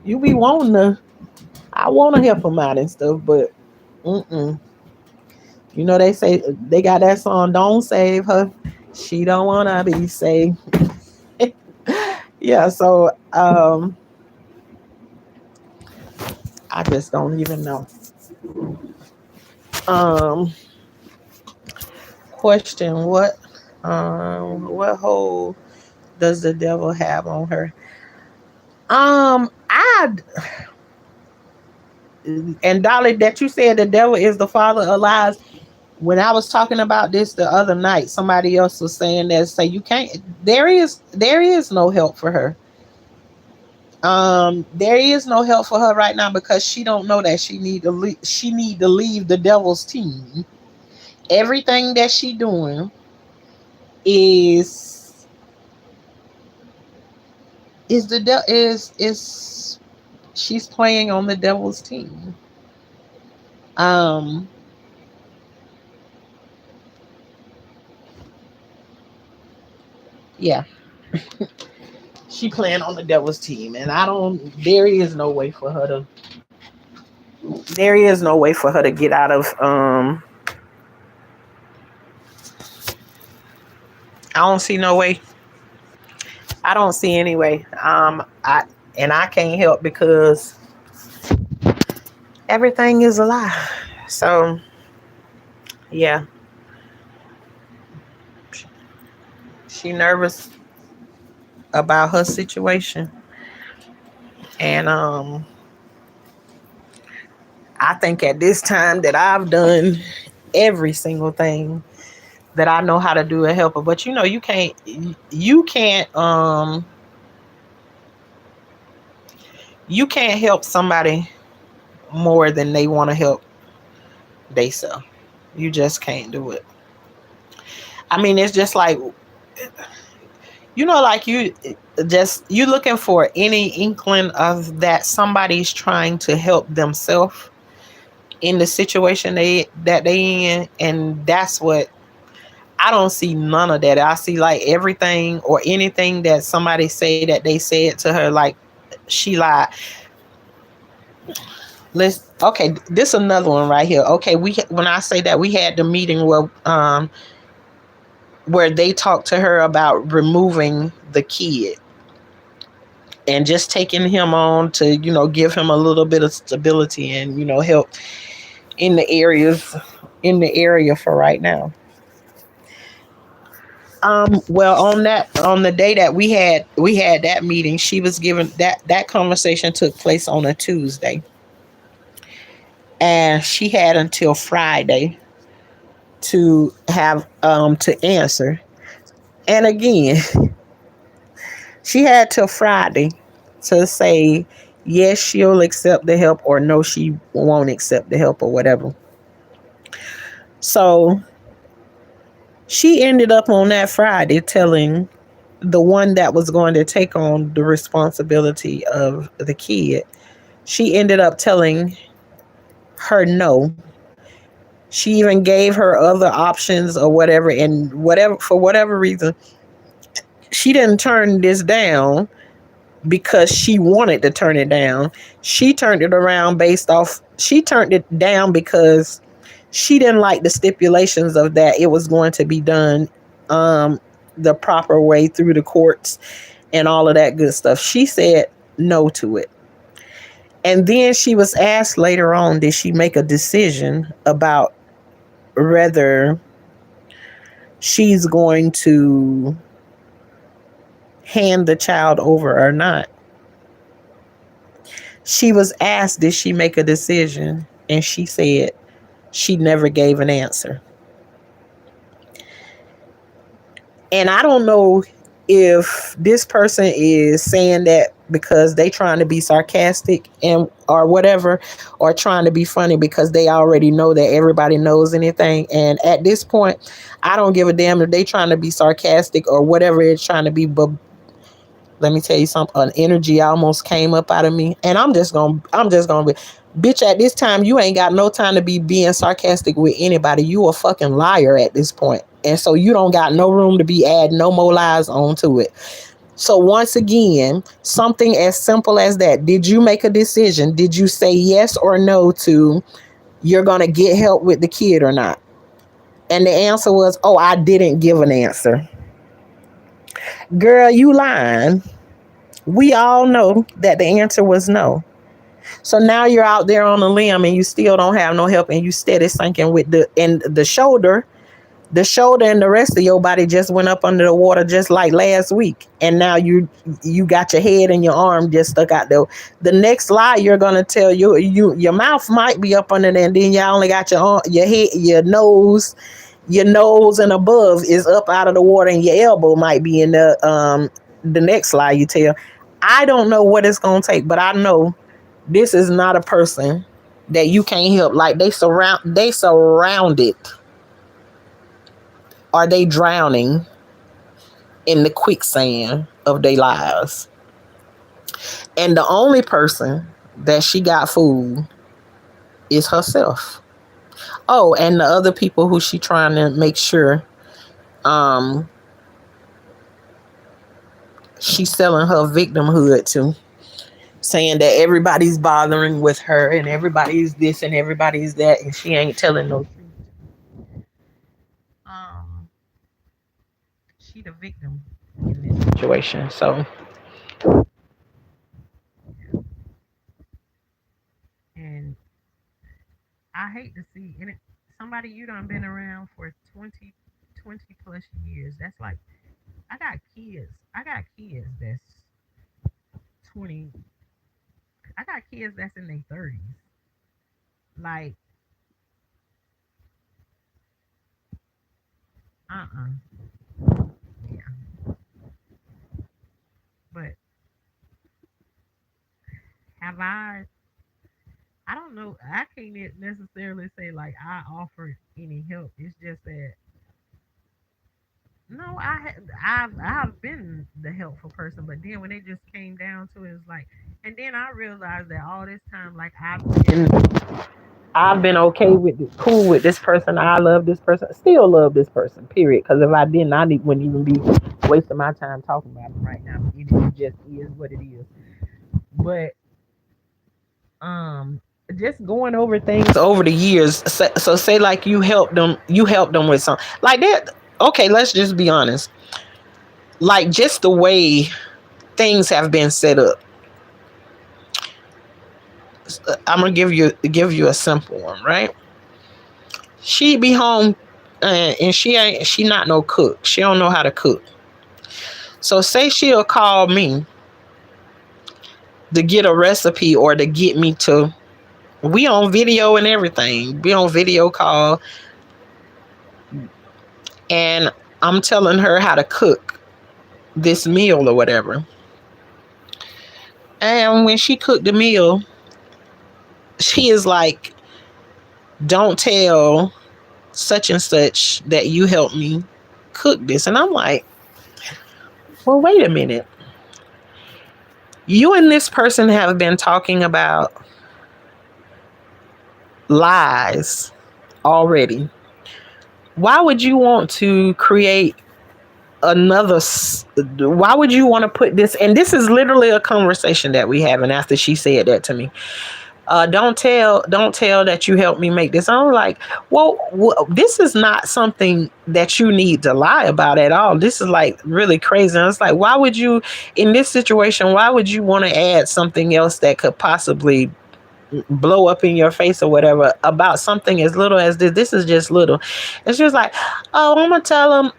be wanting to, I want to help them out and stuff, but mm-mm. They say they got that song, "Don't Save Her, She Don't Wanna Be Saved." Yeah, so I just don't even know. Um, Question: what hold does the devil have on her? I and Dolly, that you said the devil is the father of lies. When I was talking about this the other night, somebody else was saying that, say you can't. There is no help for her. There is no help for her right now because she don't know that she need to leave the devil's team. Everything that she doing is is she's playing on the devil's team. Um, yeah, she playing on the devil's team, and I don't. There is no way for her to. There is no way for her to get out of I don't see no way. I don't see any way. I can't help because everything is a lie. So yeah, she nervous about her situation, and I think at this time that I've done every single thing that I know how to do to help her. But you know, you can't help somebody more than they want to help theyself. You just can't do it. I mean, it's just like, like you looking for any inkling of that somebody's trying to help themselves in the situation they in, and that's what I don't see none of that. I see like everything or anything that somebody say that they said to her, like she lied. Let's okay. This another one right here. Okay, when I say that we had the meeting where they talked to her about removing the kid and just taking him on to give him a little bit of stability and help in the area for right now. Well, on the day that we had that meeting, she was given that conversation took place on a Tuesday, and she had until Friday to have to answer. And again, she had till Friday to say yes, she'll accept the help, or no, she won't accept the help, or whatever. So she ended up on that Friday telling the one that was going to take on the responsibility of the kid. She ended up telling her no. She even gave her other options or whatever, and whatever for whatever reason, she didn't turn this down because she wanted to turn it down. She turned it around based off. She turned it down because she didn't like the stipulations of that it was going to be done the proper way through the courts and all of that good stuff. She said no to it. And then she was asked later on, did she make a decision about whether she's going to hand the child over or not? She was asked, did she make a decision? And she said she never gave an answer. And I don't know if this person is saying that because they trying to be sarcastic and or whatever, or trying to be funny because they already know that everybody knows anything. And at this point, I don't give a damn if they trying to be sarcastic or whatever it's trying to be. But let me tell you something. An energy almost came up out of me, and I'm just gonna be, bitch. At this time, you ain't got no time to be being sarcastic with anybody. You a fucking liar at this point, and so you don't got no room to be adding no more lies onto it. So once again, something as simple as that. Did you make a decision? Did you say yes or no to you're gonna get help with the kid or not? And the answer was, oh, I didn't give an answer. Girl, you lying. We all know that the answer was no. So now you're out there on a limb and you still don't have no help, and you steady sinking with the shoulder and the rest of your body just went up under the water just like last week. And now you got your head and your arm just stuck out there. The next lie you're gonna tell your mouth might be up under there, and then you only got your arm, your head, your nose and above is up out of the water, and your elbow might be in the next lie you tell. I don't know what it's gonna take, but I know this is not a person that you can't help. Like they surrounded, or they drowning in the quicksand of their lives. And the only person that she got fooled is herself. Oh, and the other people who she trying to make sure um she's selling her victimhood to, saying that everybody's bothering with her and everybody's this and everybody's that, and she ain't telling no truth. Um, she the victim in this situation. So and I hate to see and somebody you done been around for 20 plus years. That's like I got kids. I got kids that's 20. I got kids that's in their 30s. Like, yeah. But have I don't know. I can't necessarily say like I offered any help. It's just that no, I've been the helpful person, but then when it just came down to it, it's like, and then I realized that all this time, like I've been okay with it, cool with this person. I love this person, still love this person. Period. Because if I didn't, wouldn't even be wasting my time talking about it right now. It just is what it is. But um just going over things over the years, so say like you helped them with something like that. Okay, let's just be honest, like just the way things have been set up. I'm gonna give you a simple one, right? She be home, and she not no cook, she don't know how to cook. So say she'll call me to get a recipe or to get me to, we on video and everything, be on video call, and I'm telling her how to cook this meal or whatever. And when she cooked the meal, she is like, don't tell such and such that you helped me cook this. And I'm like, well, wait a minute. You and this person have been talking about lies already. Why would you want to create another? Why would you want to put this? And this is literally a conversation that we having after she said that to me. Don't tell that you helped me make this. I'm like, well, this is not something that you need to lie about at all. This is like really crazy. And it's like, why would you, in this situation, why would you want to add something else that could possibly blow up in your face or whatever about something as little as this? This is just little. It's just like, oh, I'm gonna tell him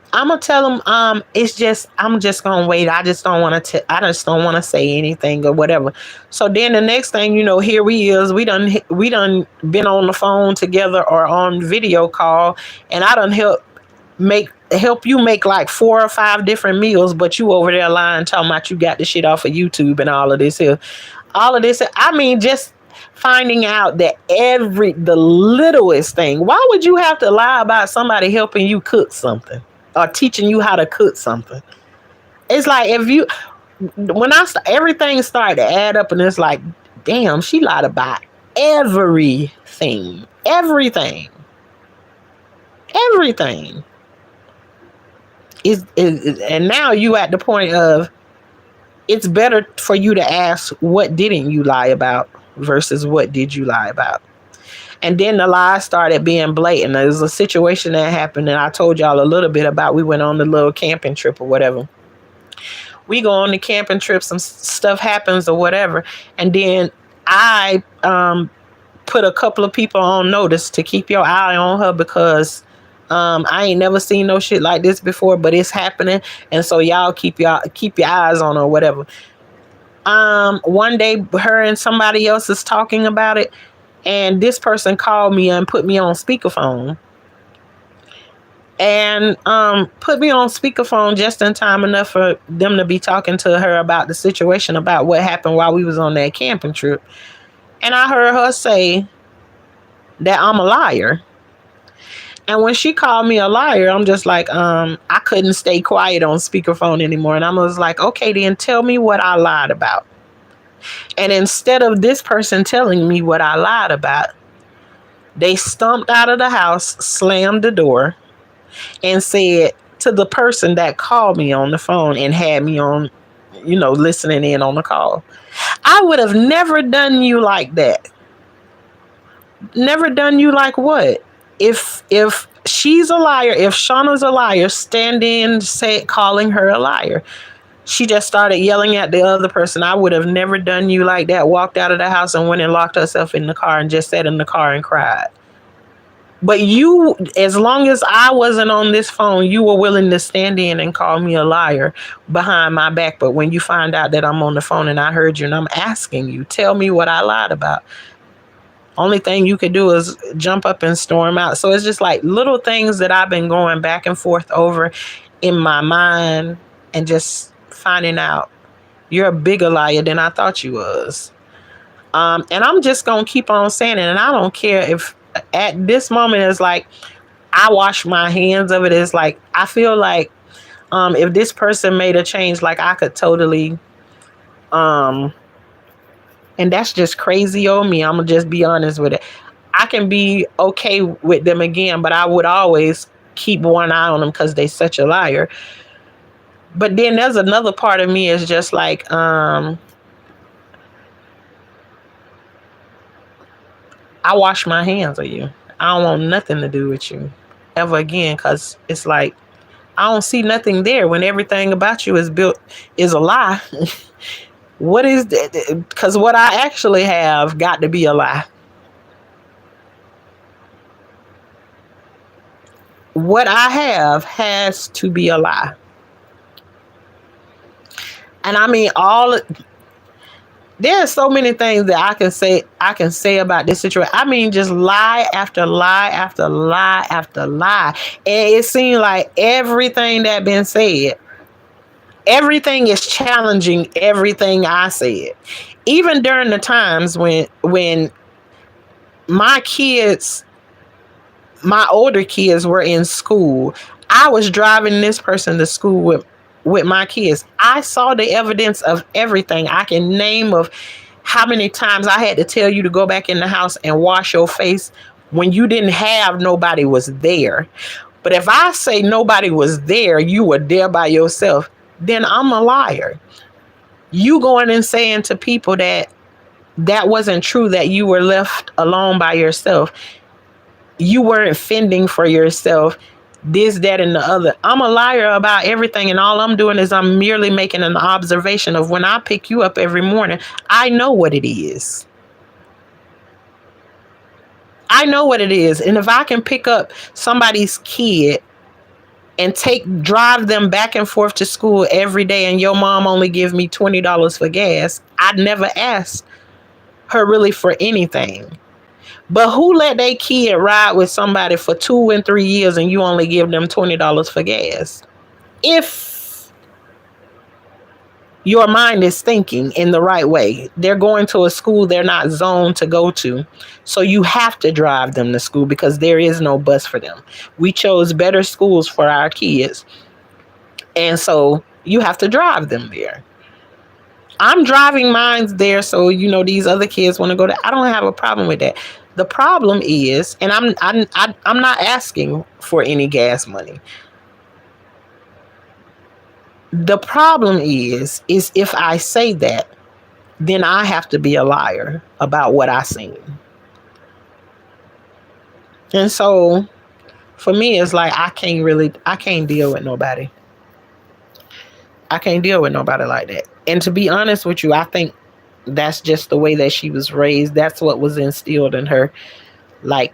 it's just, I'm just gonna wait. I just don't want to say anything or whatever. So then the next thing you know, here we done been on the phone together or on video call, and I done help you make like 4 or 5 different meals, but you over there lying talking about you got the shit off of YouTube and all of this here. All of this, I mean, just finding out that the littlest thing. Why would you have to lie about somebody helping you cook something or teaching you how to cook something? It's like, if you, everything started to add up, and it's like, damn, she lied about everything. And now you at the point of, it's better for you to ask, what didn't you lie about versus what did you lie about? And then the lies started being blatant. There was a situation that happened, and I told y'all a little bit about. We went on the little camping trip or whatever. We go on the camping trip, some stuff happens or whatever, and then I put a couple of people on notice to keep your eye on her, because I ain't never seen no shit like this before, but it's happening, and so y'all keep your eyes on her or whatever. One day, her and somebody else is talking about it, and this person called me and put me on speakerphone, and put me on speakerphone just in time enough for them to be talking to her about the situation, about what happened while we was on that camping trip. And I heard her say that I'm a liar. And when she called me a liar, I'm just like, I couldn't stay quiet on speakerphone anymore. And I was like, okay, then tell me what I lied about. And instead of this person telling me what I lied about, they stomped out of the house, slammed the door, and said to the person that called me on the phone and had me on, listening in on the call, I would have never done you like that. Never done you like what? If she's a liar. If Shauna's a liar, stand in, say, calling her a liar. She just started yelling at the other person. I would have never done you like that. Walked out of the house and went and locked herself in the car and just sat in the car and cried. But you, as long as I wasn't on this phone, you were willing to stand in and call me a liar behind my back. But when you find out that I'm on the phone and I heard you and I'm asking you, tell me what I lied about. Only thing you could do is jump up and storm out. So it's just like little things that I've been going back and forth over in my mind and just finding out you're a bigger liar than I thought you was. And I'm just gonna keep on saying it, and I don't care if at this moment it's like I wash my hands of it. It's like I feel like if this person made a change, like I could totally, um, and that's just crazy on me. I'm gonna just be honest with it. I can be okay with them again, but I would always keep one eye on them because they such a liar. But then there's another part of me is just like, I wash my hands of you. I don't want nothing to do with you ever again because it's like I don't see nothing there when everything about you is built is a lie. What is that? Because what I actually have got to be a lie. What I have has to be a lie. And I mean, all there are so many things that I can say about this situation. I mean, just lie after lie after lie after lie. And it seems like everything that been said, everything is challenging everything I said. Even during the times when my kids, my older kids were in school, I was driving this person to school with my kids. I saw the evidence of everything I can name of how many times I had to tell you to go back in the house and wash your face when you didn't have nobody was there. But if I say nobody was there, you were there by yourself, then I'm a liar. You going and saying to people that that wasn't true, that you were left alone by yourself, you weren't fending for yourself, this, that, and the other. I'm a liar about everything, and all I'm doing is I'm merely making an observation of when I pick you up every morning. I know what it is. I know what it is. And if I can pick up somebody's kid and take drive them back and forth to school every day, and your mom only give me $20 for gas, I'd never ask her really for anything. But who let their kid ride with somebody for 2 and 3 years and you only give them $20 for gas? If your mind is thinking in the right way, they're going to a school they're not zoned to go to. So you have to drive them to school because there is no bus for them. We chose better schools for our kids. And so you have to drive them there. I'm driving mines there, so these other kids want to go there. I don't have a problem with that. The problem is, and I'm not asking for any gas money. The problem is if I say that, then I have to be a liar about what I seen. And so for me, it's like I can't deal with nobody. I can't deal with nobody like that. And to be honest with you, I think that's just the way that she was raised. That's what was instilled in her. Like,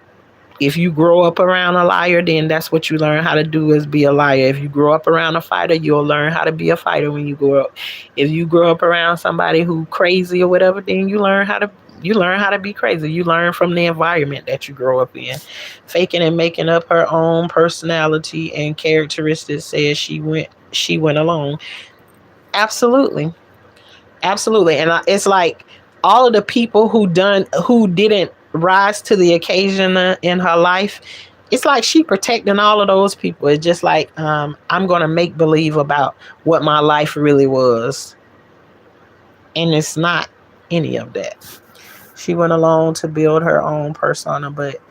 if you grow up around a liar, then that's what you learn how to do, is be a liar. If you grow up around a fighter, you'll learn how to be a fighter when you grow up. If you grow up around somebody who crazy or whatever, then you learn how to be crazy. You learn from the environment that you grow up in. Faking and making up her own personality and characteristics says she went along. Absolutely. Absolutely. And it's like all of the people who didn't rise to the occasion in her life, it's like she protecting all of those people. It's just like, I'm going to make believe about what my life really was. And it's not any of that. She went along to build her own persona, but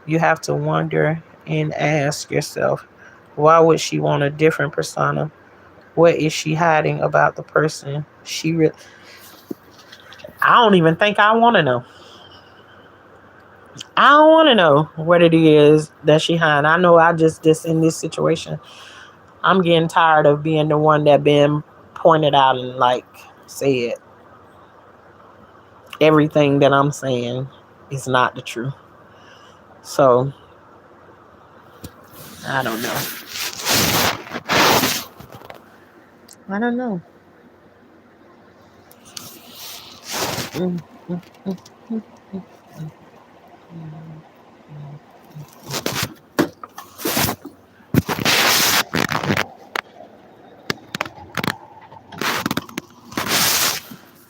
you have to wonder and ask yourself, why would she want a different persona? What is she hiding about the person I don't even think I want to know. I don't want to know what it is that she hiding. I know I just in this situation, I'm getting tired of being the one that been pointed out and like said everything that I'm saying is not the truth. So I don't know. I don't know. Mm, mm, mm, mm, mm, mm.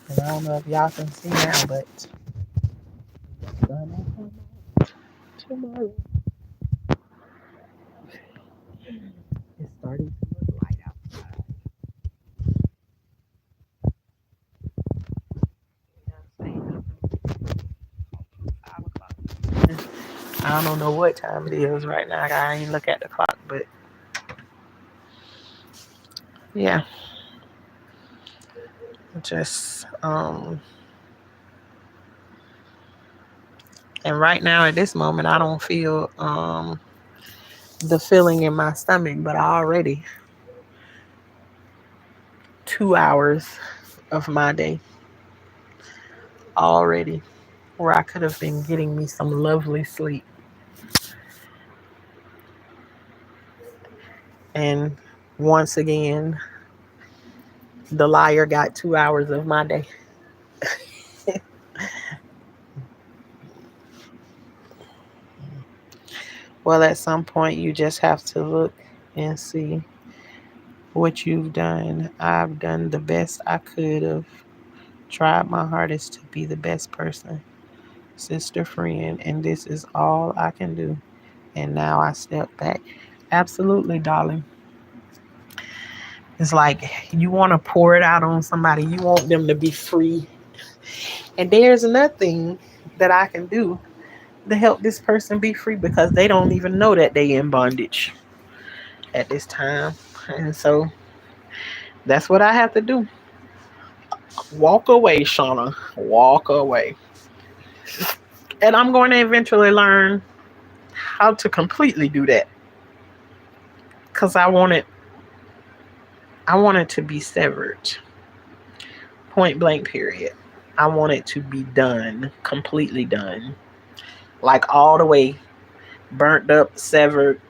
And I don't know if y'all can see now, but tomorrow it's starting to look light outside. I don't know what time it is right now. I ain't look at the clock, but yeah, just and right now at this moment I don't feel the feeling in my stomach, but I already 2 hours of my day already where I could have been getting me some lovely sleep. And once again, the liar got 2 hours of my day. Well, at some point, you just have to look and see what you've done. I've done the best I could have, tried my hardest to be the best person, sister, friend, and this is all I can do. And now I step back. Absolutely, darling. It's like you want to pour it out on somebody, you want them to be free. And there's nothing that I can do to help this person be free because they don't even know that they in bondage at this time. And so that's what I have to do. Walk away, Shauna. Walk away. And I'm going to eventually learn how to completely do that. Because I want it to be severed. Point blank period. I want it to be done. Completely done. Like all the way burnt up, severed.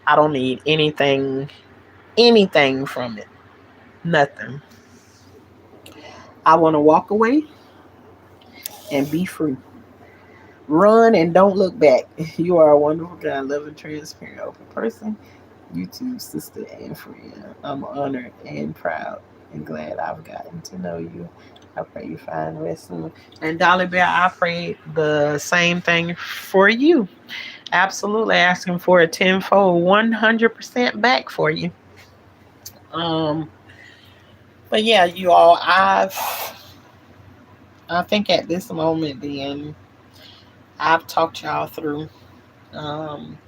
I don't need anything from it. Nothing. I want to walk away and be free. Run and don't look back. You are a wonderful, kind, loving, transparent, open person. You too, sister and friend. I'm honored and proud and glad I've gotten to know you. I pray you find rest soon. And Dolly Bear, I pray the same thing for you. Absolutely asking for a tenfold, 100% back for you. Um, but yeah, you all, I think at this moment, then I've talked y'all through um,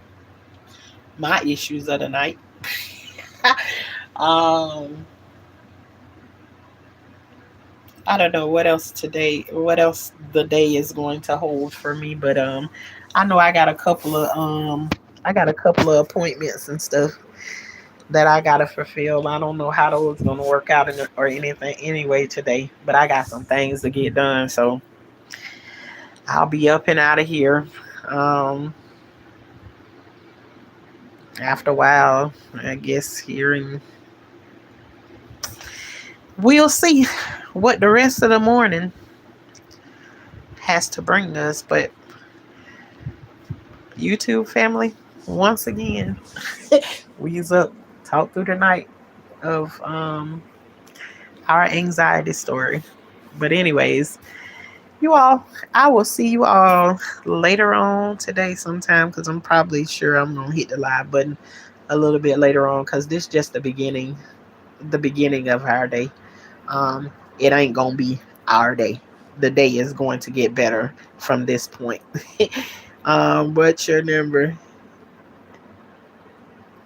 my issues of the night. um, I don't know what else the day is going to hold for me, but I know I got a couple of appointments and stuff that I gotta fulfill. I don't know how those gonna work out or anything anyway today, but I got some things to get done, so I'll be up and out of here. Um, After a while, I guess hearing we'll see what the rest of the morning has to bring us. But YouTube family, once again, we's up, talk through the night of our anxiety story. But anyways, you all, I will see you all later on today sometime because I'm probably sure I'm gonna hit the live button a little bit later on because this is just the beginning of our day. It ain't gonna be our day. The day is going to get better from this point. What's your number?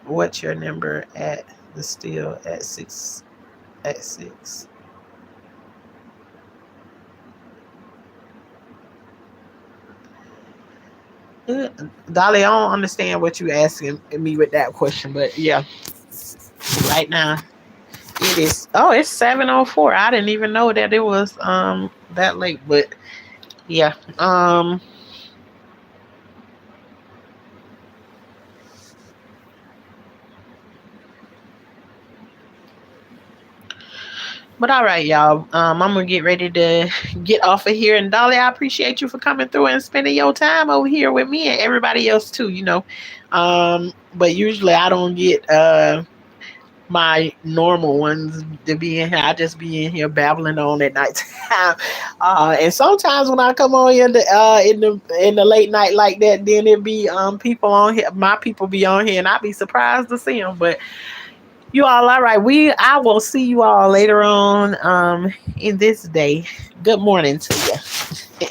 What's your number at the still at six? At six. Uh, Dolly, I don't understand what you asking me with that question, but yeah, right now it is. Oh, it's 7:04. I didn't even know that it was that late, but yeah. But all right, y'all. I'm gonna get ready to get off of here. And Dolly, I appreciate you for coming through and spending your time over here with me and everybody else too. But usually I don't get my normal ones to be in here. I just be in here babbling on at nighttime. And sometimes when I come on here in the late night like that, then it be people on here. My people be on here, and I be surprised to see them. But all right. I will see you all later on in this day. Good morning to you.